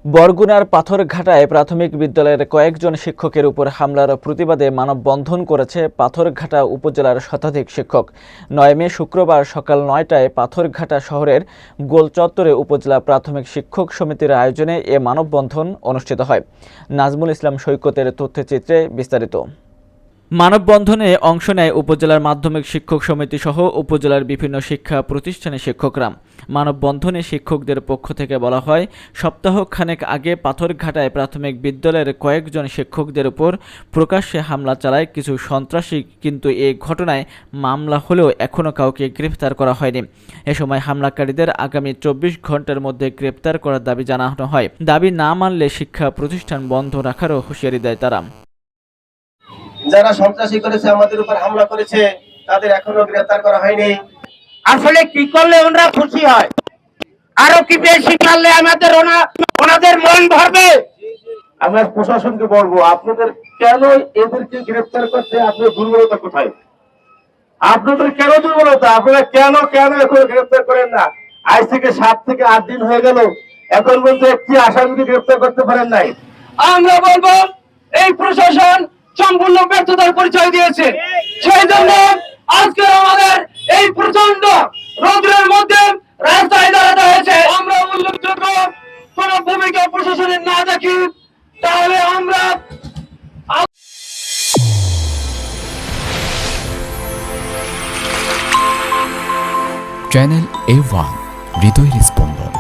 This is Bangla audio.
বরগুনার পাথরঘাটায় প্রাথমিক বিদ্যালয়ের কয়েকজন শিক্ষকের উপর হামলার প্রতিবাদে মানববন্ধন করেছে পাথরঘাটা উপজেলার শতাধিক শিক্ষক। ৯ মে শুক্রবার সকাল ৯টায় পাথরঘাটা শহরের গোলচত্বরে উপজেলা প্রাথমিক শিক্ষক সমিতির আয়োজনে এ মানববন্ধন অনুষ্ঠিত হয়। নাজমুল ইসলাম সৈকতের তথ্যচিত্রে বিস্তারিত। মানববন্ধনে অংশ নেয় উপজেলার মাধ্যমিক শিক্ষক সমিতি সহ উপজেলার বিভিন্ন শিক্ষা প্রতিষ্ঠানের শিক্ষকরা। মানববন্ধনে শিক্ষকদের পক্ষ থেকে বলা হয়, সপ্তাহখানেক আগে পাথরঘাটায় প্রাথমিক বিদ্যালয়ের কয়েকজন শিক্ষকদের উপর প্রকাশ্যে হামলা চালায় কিছু সন্ত্রাসী, কিন্তু এই ঘটনায় মামলা হলেও এখনও কাউকে গ্রেফতার করা হয়নি। এ সময় হামলাকারীদের আগামী ২৪ ঘন্টার মধ্যে গ্রেফতার করার দাবি জানানো হয়। দাবি না মানলে শিক্ষা প্রতিষ্ঠান বন্ধ রাখারও হুঁশিয়ারি দেয় তারা। যারা সন্ত্রাসী করেছে, আমাদের উপর হামলা করেছে, তাদের এখনো গ্রেফতার করা হয়নি। আসলে কি করলে ওনারা খুশি হয়? আরো কি বেশি করলে ওনাদের মন ভরবে? আমরা প্রশাসনকে বলবো, আপনাদের কেন এদেরকে গ্রেফতার করতে আপনার দুর্বলতা কোথায়? আপনাদের কেন দুর্বলতা? আপনারা কেন এখন গ্রেফতার করেন না? আজ থেকে 7 থেকে 8 দিন হয়ে গেল, এখন পর্যন্ত একটি আসামিকে গ্রেফতার করতে পারেন নাই। আমরা বলবো এই প্রশাসন সম্পূর্ণ ব্যর্থতার পরিচয় দিয়েছে। সেই জন্য আজকে আমাদের এই প্রচন্ড রৌদ্রের মধ্যে রাস্তায় দাঁড়াতে হয়েছে। আমরা উল্লেখযোগ্য কোন ভূমিকা প্রশাসনের না দেখি, তাহলে আমরা চ্যানেল A1 হৃদয়ের স্পন্দন।